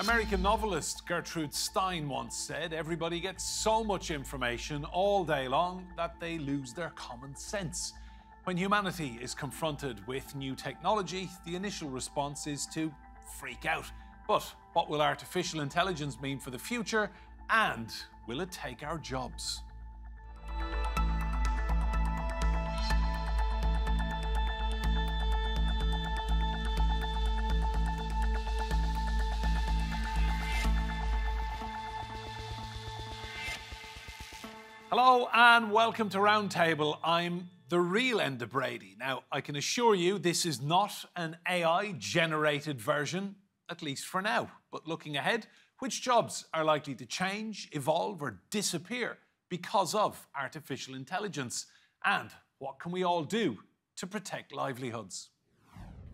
American novelist Gertrude Stein once said, everybody gets so much information all day long that they lose their common sense. When humanity is confronted with new technology, the initial response is to freak out. But what will artificial intelligence mean for the future, and will it take our jobs? Hello and welcome to Roundtable. I'm the real Enda Brady. Now, I can assure you this is not an AI-generated version, at least for now. But looking ahead, which jobs are likely to change, evolve or disappear because of artificial intelligence? And what can we all do to protect livelihoods?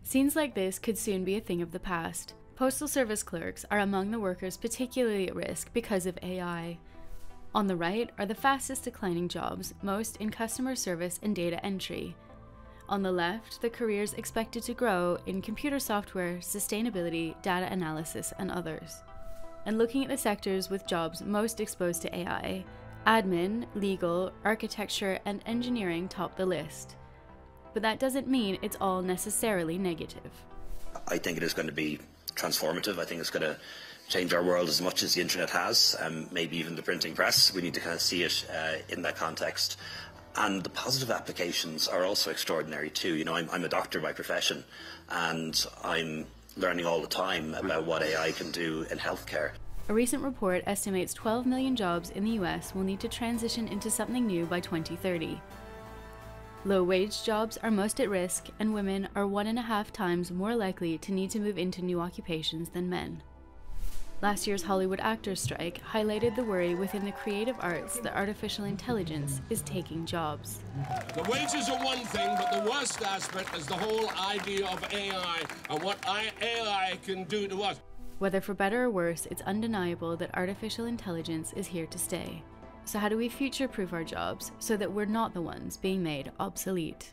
Scenes like this could soon be a thing of the past. Postal service clerks are among the workers particularly at risk because of AI. On the right are the fastest declining jobs, most in customer service and data entry. On the left, the careers expected to grow in computer software, sustainability, data analysis, and others. And looking at the sectors with jobs most exposed to AI, admin, legal, architecture, and engineering top the list. But that doesn't mean it's all necessarily negative. I think it is going to be transformative. I think it's going to change our world as much as the internet has, maybe even the printing press. We need to kind of see it in that context. And the positive applications are also extraordinary too. You know, I'm a doctor by profession, and I'm learning all the time about what AI can do in healthcare. A recent report estimates 12 million jobs in the US will need to transition into something new by 2030. Low-wage jobs are most at risk, and women are 1.5 times more likely to need to move into new occupations than men. Last year's Hollywood actors' strike highlighted the worry within the creative arts that artificial intelligence is taking jobs. The wages are one thing, but the worst aspect is the whole idea of AI and what AI can do to us. Whether for better or worse, it's undeniable that artificial intelligence is here to stay. So how do we future-proof our jobs so that we're not the ones being made obsolete?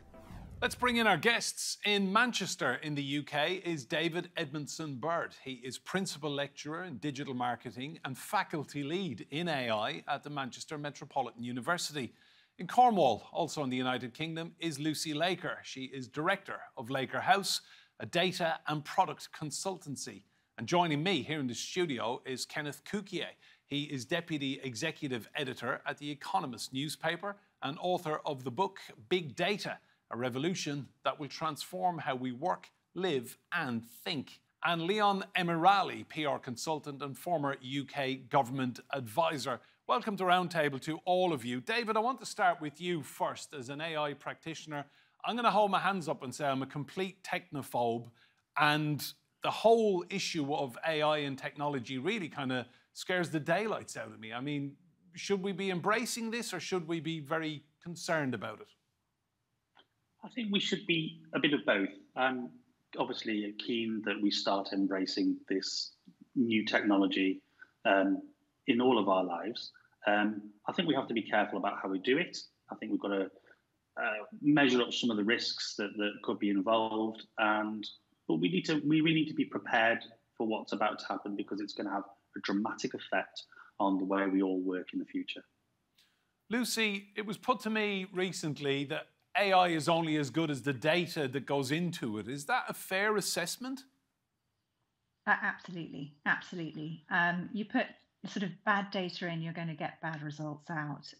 Let's bring in our guests. In Manchester in the UK is David Edmondson Bird. He is Principal Lecturer in Digital Marketing and Faculty Lead in AI at the Manchester Metropolitan University. In Cornwall, also in the United Kingdom, is Lucy Laker. She is Director of Laker House, a data and product consultancy. And joining me here in the studio is Kenneth Cukier. He is Deputy Executive Editor at The Economist newspaper and author of the book Big Data, a revolution that will transform how we work, live and think. And Leon Emirali, PR consultant and former UK government advisor. Welcome to Roundtable to all of you. David, I want to start with you first as an AI practitioner. I'm going to hold my hands up and say I'm a complete technophobe, and the whole issue of AI and technology really kind of scares the daylights out of me. I mean, should we be embracing this or should we be very concerned about it? I think we should be a bit of both. I'm obviously keen that we start embracing this new technology in all of our lives. I think we have to be careful about how we do it. I think we've got to measure up some of the risks that could be involved, but we really need to be prepared for what's about to happen, because it's going to have a dramatic effect on the way we all work in the future. Lucy, it was put to me recently that AI is only as good as the data that goes into it. Is that a fair assessment? Absolutely, absolutely. You put sort of bad data in, you're going to get bad results out.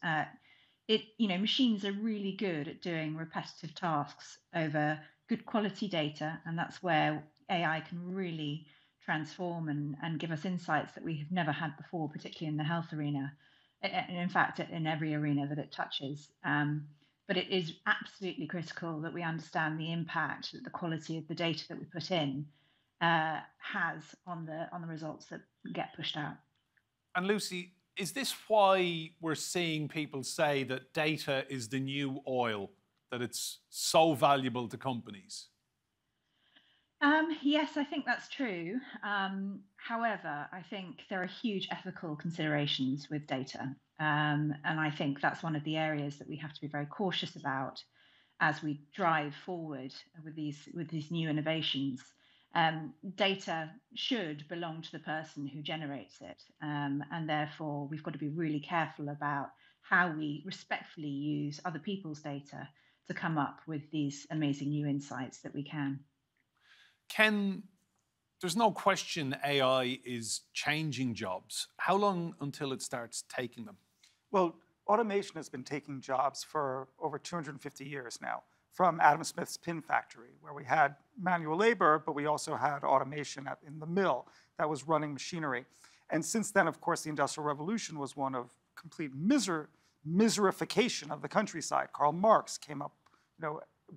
Machines are really good at doing repetitive tasks over good quality data, and that's where AI can really transform and give us insights that we have never had before, particularly in the health arena, and in fact, in every arena that it touches. But it is absolutely critical that we understand the impact that the quality of the data that we put in has on the results that get pushed out. And Lucy, is this why we're seeing people say that data is the new oil, that it's so valuable to companies? Yes, I think that's true. However, I think there are huge ethical considerations with data. And I think that's one of the areas that we have to be very cautious about as we drive forward with these new innovations. Data should belong to the person who generates it. And therefore, we've got to be really careful about how we respectfully use other people's data to come up with these amazing new insights that we can. Ken, there's no question AI is changing jobs. How long until it starts taking them? Well, automation has been taking jobs for over 250 years now, from Adam Smith's pin factory, where we had manual labor, but we also had automation in the mill that was running machinery. And since then, of course, the Industrial Revolution was one of complete miserification of the countryside. Karl Marx came up,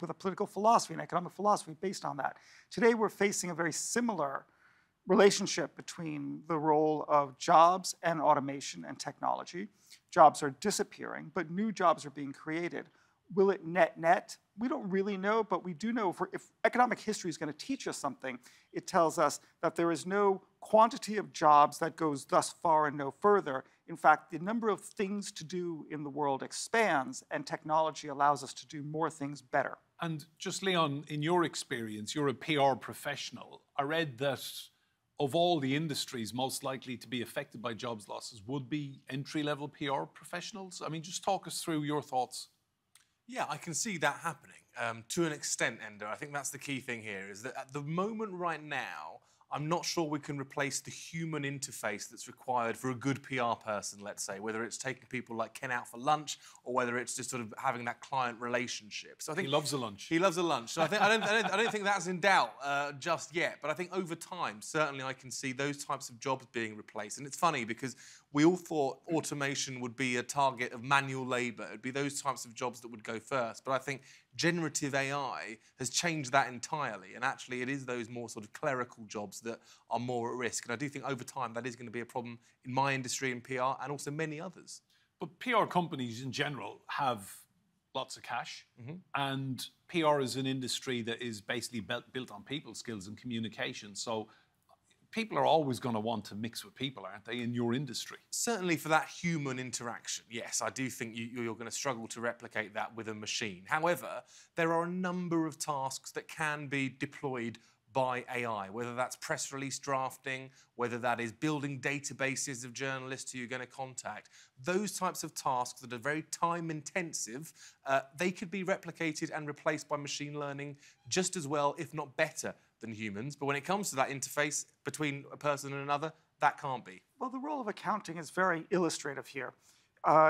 with a political philosophy and economic philosophy based on that. Today, we're facing a very similar relationship between the role of jobs and automation and technology. Jobs are disappearing, but new jobs are being created. Will it net? We don't really know, but we do know if economic history is going to teach us something, it tells us that there is no quantity of jobs that goes thus far and no further. In fact, the number of things to do in the world expands, and technology allows us to do more things better. And just, Leon, in your experience, you're a PR professional. I read that of all the industries most likely to be affected by jobs losses would be entry-level PR professionals. I mean, just talk us through your thoughts. Yeah, I can see that happening to an extent, Ender. I think that's the key thing here, is that at the moment right now, I'm not sure we can replace the human interface that's required for a good PR person, let's say, whether it's taking people like Ken out for lunch or whether it's just sort of having that client relationship. So I think he loves a lunch. He loves a lunch. So I don't think that's in doubt just yet. But I think over time, certainly I can see those types of jobs being replaced. And it's funny because we all thought automation would be a target of manual labour. It'd be those types of jobs that would go first. But I think generative AI has changed that entirely. And actually, it is those more sort of clerical jobs that are more at risk. And I do think over time that is going to be a problem in my industry in PR and also many others. But PR companies in general have lots of cash. And PR is an industry that is basically built on people skills and communication. So people are always going to want to mix with people, aren't they, in your industry? Certainly for that human interaction, yes. I do think you're going to struggle to replicate that with a machine. However, there are a number of tasks that can be deployed by AI, whether that's press release drafting, whether that is building databases of journalists who you're going to contact. Those types of tasks that are very time intensive, they could be replicated and replaced by machine learning just as well, if not better, than humans. But when it comes to that interface between a person and another, that can't be. Well, the role of accounting is very illustrative here.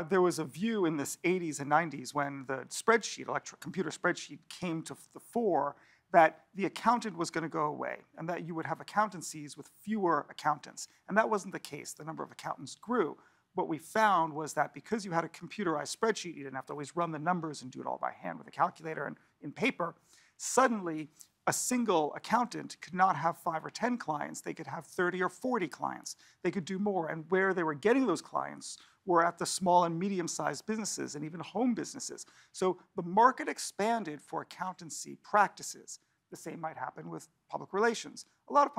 There was a view in the 80s and 90s when the spreadsheet, computer spreadsheet, came to the fore that the accountant was going to go away and that you would have accountancies with fewer accountants. And that wasn't the case. The number of accountants grew. What we found was that because you had a computerized spreadsheet, you didn't have to always run the numbers and do it all by hand with a calculator and in paper. Suddenly, a single accountant could not have 5 or 10 clients. They could have 30 or 40 clients. They could do more. And where they were getting those clients were at the small and medium-sized businesses and even home businesses. So the market expanded for accountancy practices. The same might happen with public relations. A lot of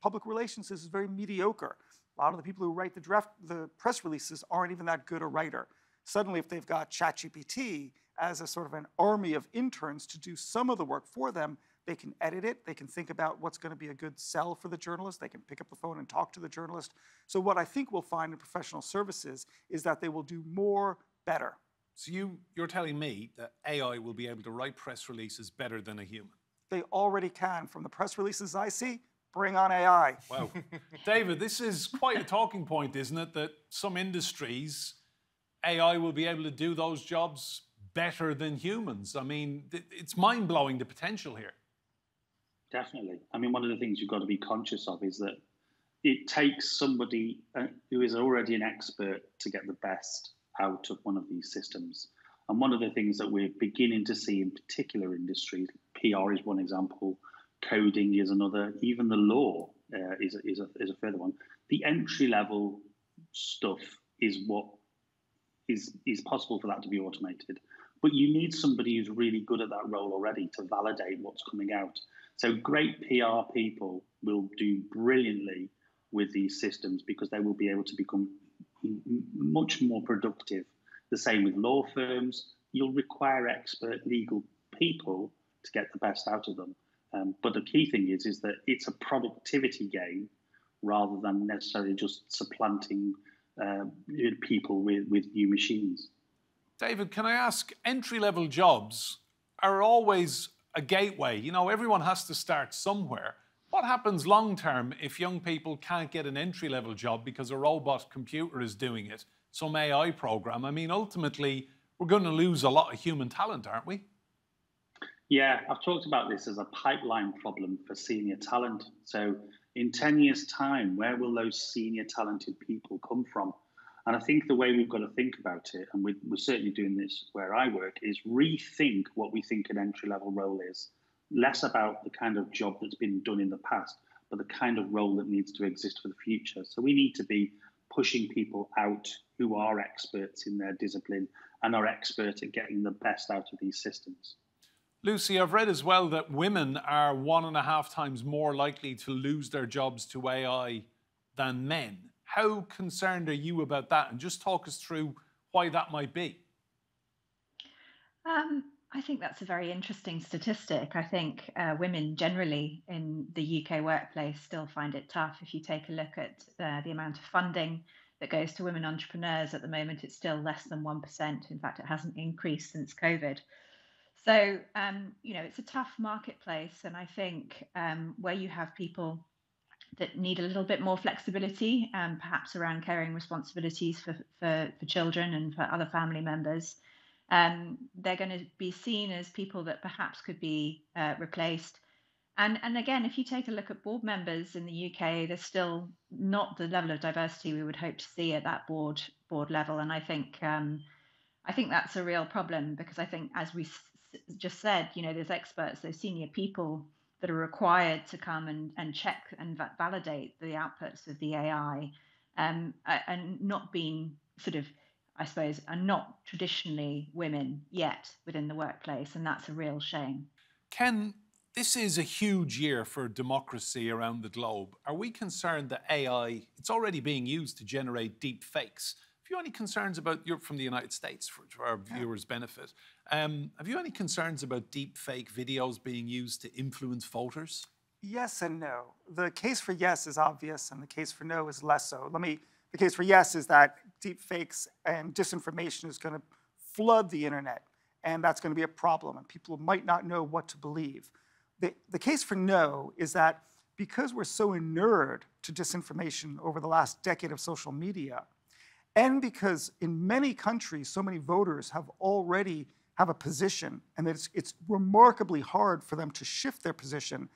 public relations is very mediocre. A lot of the people who write the press releases aren't even that good a writer. Suddenly, if they've got ChatGPT as a sort of an army of interns to do some of the work for them, they can edit it. They can think about what's going to be a good sell for the journalist. They can pick up the phone and talk to the journalist. So what I think we'll find in professional services is that they will do more better. So you're telling me that AI will be able to write press releases better than a human? They already can. From the press releases I see, bring on AI. Wow. David, this is quite a talking point, isn't it? That some industries, AI will be able to do those jobs better than humans. I mean, it's mind-blowing, the potential here. Definitely. I mean, one of the things you've got to be conscious of is that it takes somebody who is already an expert to get the best out of one of these systems. And one of the things that we're beginning to see in particular industries, PR is one example, coding is another, even the law is a further one. The entry-level stuff is what is possible for that to be automated. But you need somebody who's really good at that role already to validate what's coming out. So great PR people will do brilliantly with these systems because they will be able to become much more productive. The same with law firms. You'll require expert legal people to get the best out of them. But the key thing is that it's a productivity gain rather than necessarily just supplanting people with new machines. David, can I ask, entry-level jobs are always a gateway. You know, everyone has to start somewhere. What happens long-term if young people can't get an entry-level job because a robot computer is doing it, some AI program? I mean, ultimately, we're going to lose a lot of human talent, aren't we? Yeah, I've talked about this as a pipeline problem for senior talent. So in 10 years' time, where will those senior talented people come from? And I think the way we've got to think about it, and we're certainly doing this where I work, is rethink what we think an entry-level role is. Less about the kind of job that's been done in the past, but the kind of role that needs to exist for the future. So we need to be pushing people out who are experts in their discipline and are expert at getting the best out of these systems. Lucy, I've read as well that women are 1.5 times more likely to lose their jobs to AI than men. How concerned are you about that? And just talk us through why that might be. I think that's a very interesting statistic. I think women generally in the UK workplace still find it tough. If you take a look at the amount of funding that goes to women entrepreneurs at the moment, it's still less than 1%. In fact, it hasn't increased since COVID. So, you know, it's a tough marketplace. And I think where you have people that need a little bit more flexibility, perhaps around caring responsibilities for children and for other family members, they're going to be seen as people that perhaps could be replaced. And again, if you take a look at board members in the UK, there's still not the level of diversity we would hope to see at that board level. And I think that's a real problem, because I think, as we just said, you know, there's experts, those senior people that are required to come and check and validate the outputs of the AI, and not being sort of, I suppose, are not traditionally women yet within the workplace, and that's a real shame. Ken, this is a huge year for democracy around the globe. Are we concerned that AI, it's already being used to generate deep fakes? Have you any concerns about, you're from the United States, for our viewers' benefit, have you any concerns about deep fake videos being used to influence voters? Yes and no. The case for yes is obvious, and the case for no is less so. The case for yes is that deep fakes and disinformation is going to flood the internet, and that's going to be a problem, and people might not know what to believe. The case for no is that because we're so inured to disinformation over the last decade of social media, and because in many countries so many voters already have a position, and that it's remarkably hard for them to shift their position,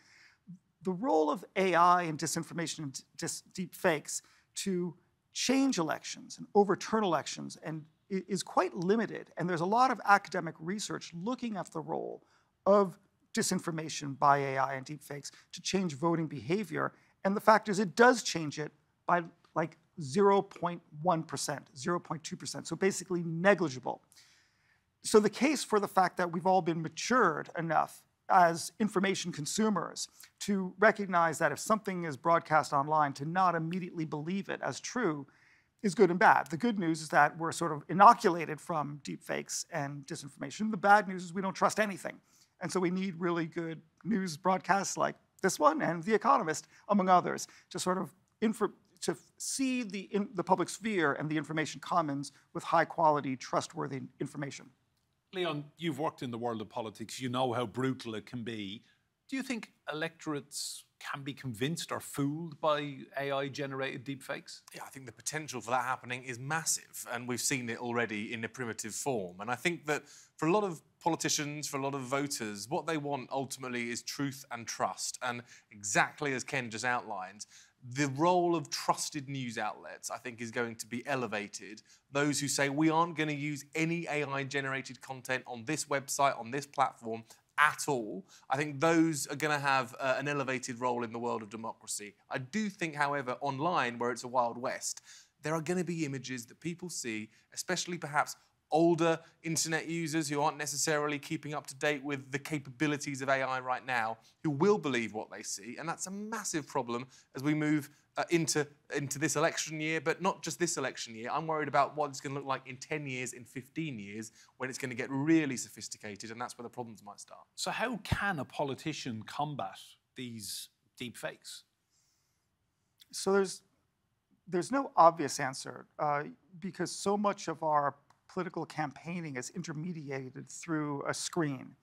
the role of AI and disinformation and deep fakes to change elections and overturn elections is quite limited. And there's a lot of academic research looking at the role of disinformation by AI and deep fakes to change voting behavior. And the fact is, it does change it by like 0.1%, 0.2%, so basically negligible. So the case for the fact that we've all been matured enough as information consumers to recognize that if something is broadcast online, to not immediately believe it as true is good and bad. The good news is that we're sort of inoculated from deepfakes and disinformation. The bad news is we don't trust anything. And so we need really good news broadcasts like this one and The Economist, among others, to sort of to see the public sphere and the information commons with high quality, trustworthy information. Leon, you've worked in the world of politics. You know how brutal it can be. Do you think electorates can be convinced or fooled by AI-generated deepfakes? Yeah, I think the potential for that happening is massive, and we've seen it already in a primitive form. And I think that for a lot of politicians, for a lot of voters, what they want ultimately is truth and trust. And exactly as Ken just outlined, the role of trusted news outlets, I think, is going to be elevated. Those who say we aren't going to use any AI-generated content on this website, on this platform, at all, I think those are going to have an elevated role in the world of democracy. I do think, however, online, where it's a Wild West, there are going to be images that people see, especially perhaps older internet users who aren't necessarily keeping up to date with the capabilities of AI right now, who will believe what they see. And that's a massive problem as we move into this election year, but not just this election year. I'm worried about what it's going to look like in 10 years, in 15 years, when it's going to get really sophisticated, and that's where the problems might start. So how can a politician combat these deep fakes? So there's no obvious answer because so much of our political campaigning is intermediated through a screen.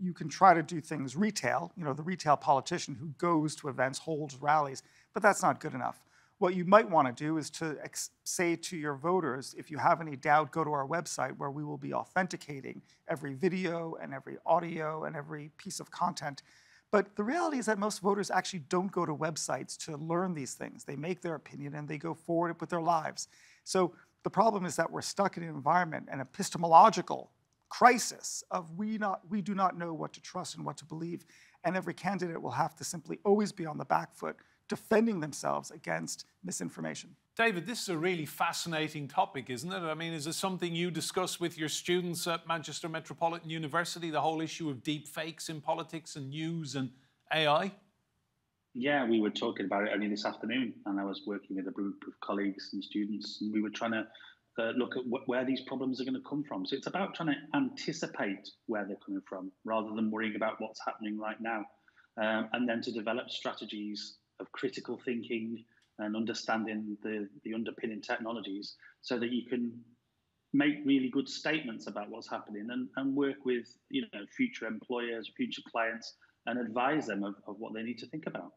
You can try to do things retail, the retail politician who goes to events, holds rallies, but that's not good enough. What you might want to do is to say to your voters, if you have any doubt, go to our website where we will be authenticating every video and every audio and every piece of content. But the reality is that most voters actually don't go to websites to learn these things. They make their opinion and they go forward with their lives. So the problem is that we're stuck in an environment, an epistemological crisis of we do not know what to trust and what to believe. And every candidate will have to simply always be on the back foot, defending themselves against misinformation. David, this is a really fascinating topic, isn't it? I mean, is it something you discuss with your students at Manchester Metropolitan University, the whole issue of deep fakes in politics and news and AI? Yeah, we were talking about it only this afternoon, and I was working with a group of colleagues and students, and we were trying to look at where these problems are going to come from. So it's about trying to anticipate where they're coming from rather than worrying about what's happening right now. And then to develop strategies of critical thinking and understanding the underpinning technologies so that you can make really good statements about what's happening and work with future employers, future clients, and advise them of what they need to think about.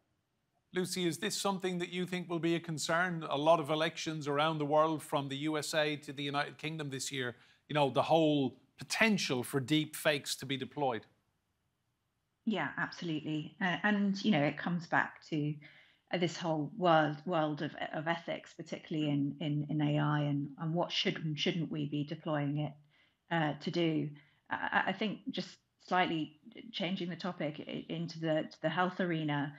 Lucy, is this something that you think will be a concern? A lot of elections around the world, from the USA to the United Kingdom this year, the whole potential for deep fakes to be deployed. Yeah, absolutely. And it comes back to this whole world of ethics, particularly in AI, and what should and shouldn't we be deploying it to do. I think just slightly changing the topic into the health arena,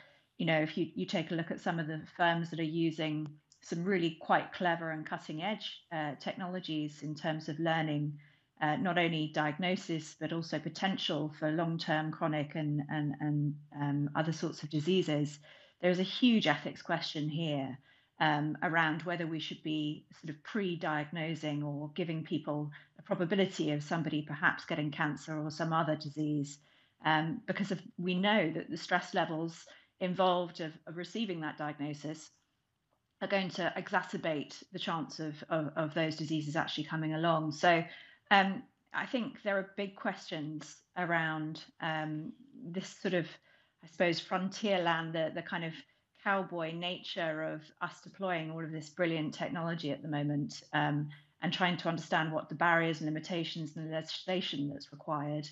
if you take a look at some of the firms that are using some really quite clever and cutting edge technologies in terms of learning not only diagnosis, but also potential for long-term chronic and other sorts of diseases, there's a huge ethics question here around whether we should be sort of pre-diagnosing or giving people a probability of somebody perhaps getting cancer or some other disease, because we know that the stress levels involved of receiving that diagnosis are going to exacerbate the chance of those diseases actually coming along. So I think there are big questions around this sort of, I suppose, frontier land, the kind of cowboy nature of us deploying all of this brilliant technology at the moment, and trying to understand what the barriers and limitations and the legislation that's required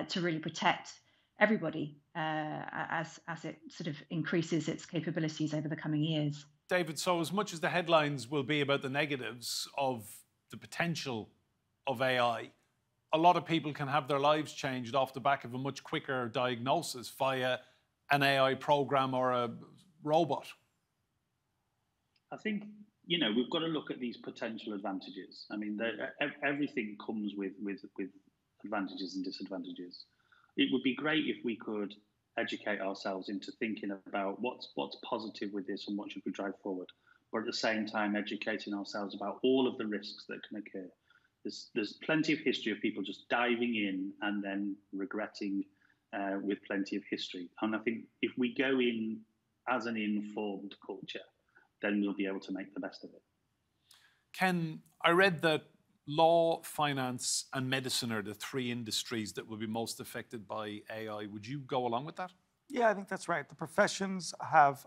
to really protect everybody as it sort of increases its capabilities over the coming years. David, so as much as the headlines will be about the negatives of the potential of AI, a lot of people can have their lives changed off the back of a much quicker diagnosis via an AI program or a robot. I think, we've got to look at these potential advantages. I mean, everything comes with advantages and disadvantages. It would be great if we could educate ourselves into thinking about what's positive with this and what should we drive forward, but at the same time educating ourselves about all of the risks that can occur. There's plenty of history of people just diving in and then regretting with plenty of history. And I think if we go in as an informed culture, then we'll be able to make the best of it. Ken, I read that law, finance, and medicine are the three industries that will be most affected by AI. Would you go along with that? Yeah, I think that's right. The professions have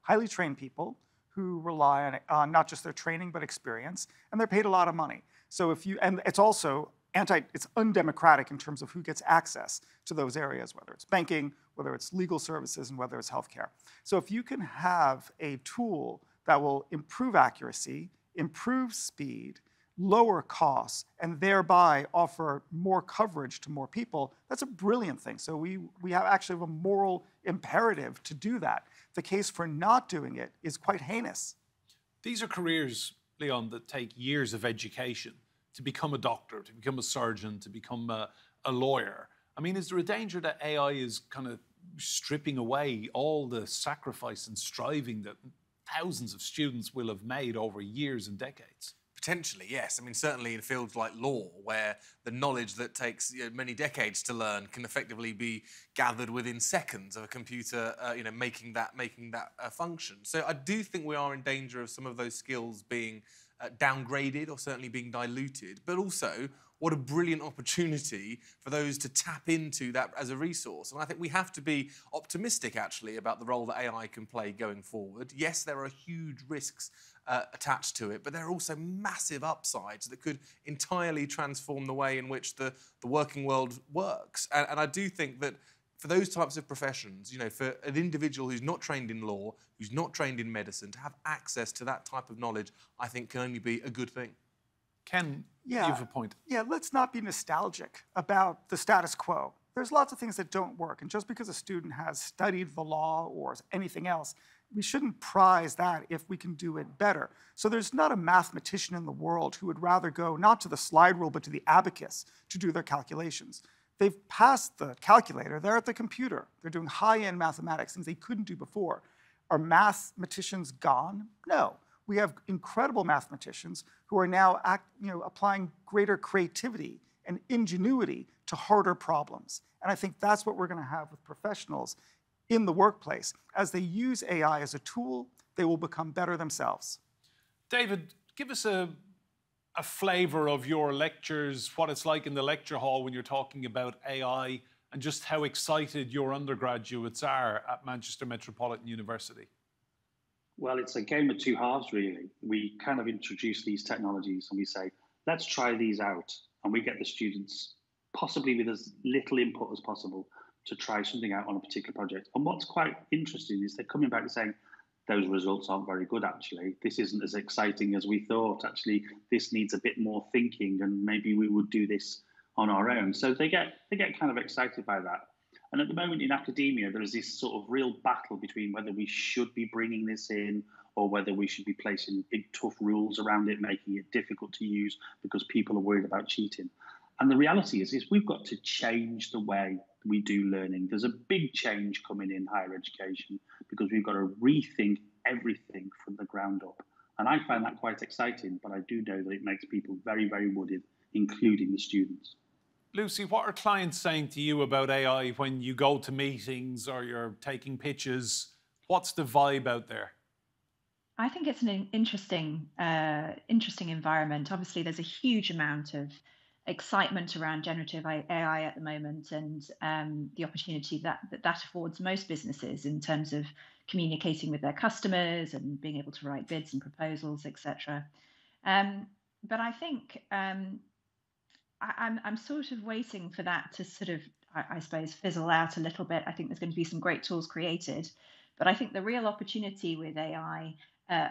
highly trained people who rely on not just their training, but experience, and they're paid a lot of money. So and it's also it's undemocratic in terms of who gets access to those areas, whether it's banking, whether it's legal services, and whether it's healthcare. So if you can have a tool that will improve accuracy, improve speed, lower costs, and thereby offer more coverage to more people, that's a brilliant thing. So we actually have a moral imperative to do that. The case for not doing it is quite heinous. These are careers, Leon, that take years of education to become a doctor, to become a surgeon, to become a lawyer. I mean, is there a danger that AI is kind of stripping away all the sacrifice and striving that thousands of students will have made over years and decades? Potentially, yes. I mean, certainly in fields like law, where the knowledge that takes many decades to learn can effectively be gathered within seconds of a computer, making that function. So I do think we are in danger of some of those skills being downgraded or certainly being diluted. But also, what a brilliant opportunity for those to tap into that as a resource. And I think we have to be optimistic, actually, about the role that AI can play going forward. Yes, there are huge risks attached to it, but there are also massive upsides that could entirely transform the way in which the working world works. And I do think that for those types of professions, for an individual who's not trained in law, who's not trained in medicine, to have access to that type of knowledge, I think can only be a good thing. Ken, you have a point. Yeah, let's not be nostalgic about the status quo. There's lots of things that don't work, and just because a student has studied the law or anything else, we shouldn't prize that if we can do it better. So there's not a mathematician in the world who would rather go not to the slide rule but to the abacus to do their calculations. They've passed the calculator, they're at the computer. They're doing high-end mathematics, things they couldn't do before. Are mathematicians gone? No. We have incredible mathematicians who are now applying greater creativity and ingenuity to harder problems. And I think that's what we're going to have with professionals in the workplace. As they use AI as a tool, they will become better themselves. David, give us a flavour of your lectures, what it's like in the lecture hall when you're talking about AI, and just how excited your undergraduates are at Manchester Metropolitan University. Well, it's a game of two halves, really. We kind of introduce these technologies and we say, let's try these out. And we get the students, possibly with as little input as possible, to try something out on a particular project. And what's quite interesting is they're coming back and saying, those results aren't very good, actually. This isn't as exciting as we thought. Actually, this needs a bit more thinking, and maybe we would do this on our own. So they get kind of excited by that. And at the moment in academia, there is this sort of real battle between whether we should be bringing this in or whether we should be placing big, tough rules around it, making it difficult to use because people are worried about cheating. And the reality is we've got to change the way we do learning. There's a big change coming in higher education because we've got to rethink everything from the ground up. And I find that quite exciting, but I do know that it makes people very, very worried, including the students. Lucy, what are clients saying to you about AI when you go to meetings or you're taking pitches? What's the vibe out there? I think it's an interesting environment. Obviously, there's a huge amount of excitement around generative AI at the moment, and the opportunity that affords most businesses in terms of communicating with their customers and being able to write bids and proposals, etc. But I think I'm sort of waiting for that to sort of, I suppose, fizzle out a little bit. I think there's going to be some great tools created, but I think the real opportunity with AI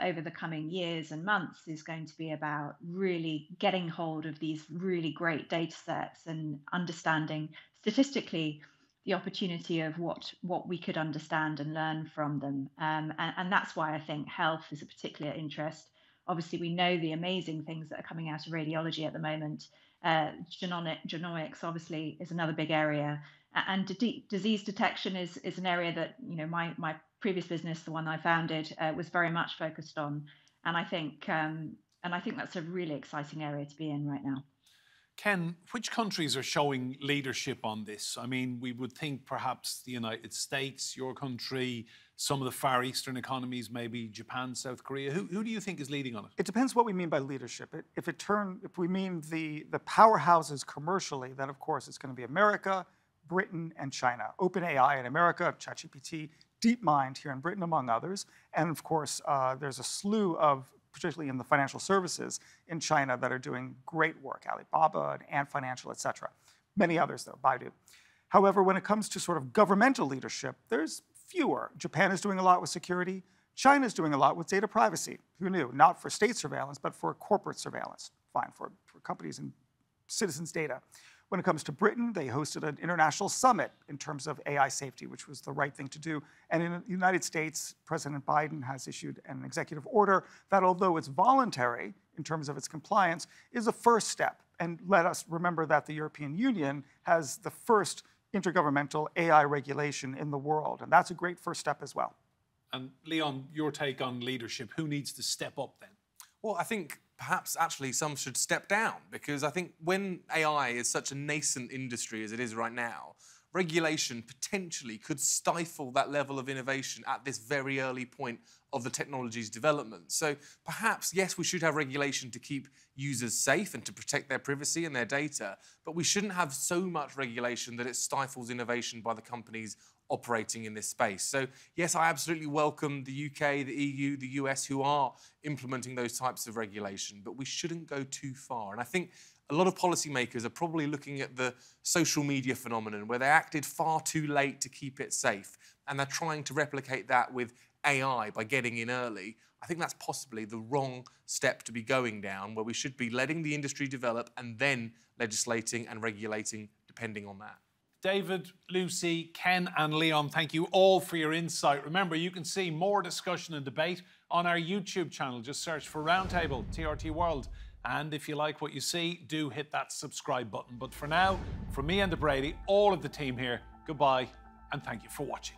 over the coming years and months is going to be about really getting hold of these really great data sets and understanding statistically the opportunity of what we could understand and learn from them. And that's why I think health is a particular interest. Obviously, we know the amazing things that are coming out of radiology at the moment. Genomics obviously is another big area, and disease detection is an area that my previous business, the one I founded, was very much focused on, and I think that's a really exciting area to be in right now. Ken, which countries are showing leadership on this? I mean, we would think perhaps the United States, your country, some of the Far Eastern economies, maybe Japan, South Korea. Who do you think is leading on it? It depends what we mean by leadership. If we mean the powerhouses commercially, then of course it's going to be America, Britain, and China. OpenAI in America, ChatGPT, DeepMind here in Britain, among others. And of course, there's a slew of, particularly in the financial services in China, that are doing great work, Alibaba and Ant Financial, et cetera. Many others, though, Baidu. However, when it comes to sort of governmental leadership, there's fewer. Japan is doing a lot with security. China is doing a lot with data privacy. Who knew? Not for state surveillance, but for corporate surveillance. Fine, for companies and citizens' data. When it comes to Britain, they hosted an international summit in terms of AI safety, which was the right thing to do. And in the United States, President Biden has issued an executive order that, although it's voluntary in terms of its compliance, is a first step. And let us remember that the European Union has the first intergovernmental AI regulation in the world. And that's a great first step as well. And Leon, your take on leadership. Who needs to step up then? Well, I think perhaps actually some should step down, because I think when AI is such a nascent industry as it is right now, regulation potentially could stifle that level of innovation at this very early point of the technology's development. So perhaps, yes, we should have regulation to keep users safe and to protect their privacy and their data, but we shouldn't have so much regulation that it stifles innovation by the companies operating in this space. So yes, I absolutely welcome the UK, the EU, the US who are implementing those types of regulation, but we shouldn't go too far. And I think a lot of policymakers are probably looking at the social media phenomenon where they acted far too late to keep it safe, and they're trying to replicate that with AI by getting in early. I think that's possibly the wrong step to be going down, where we should be letting the industry develop and then legislating and regulating depending on that. David, Lucy, Ken and Leon, thank you all for your insight. Remember, you can see more discussion and debate on our YouTube channel. Just search for Roundtable, TRT World. And if you like what you see, do hit that subscribe button. But for now, from me and the Brady, all of the team here, goodbye and thank you for watching.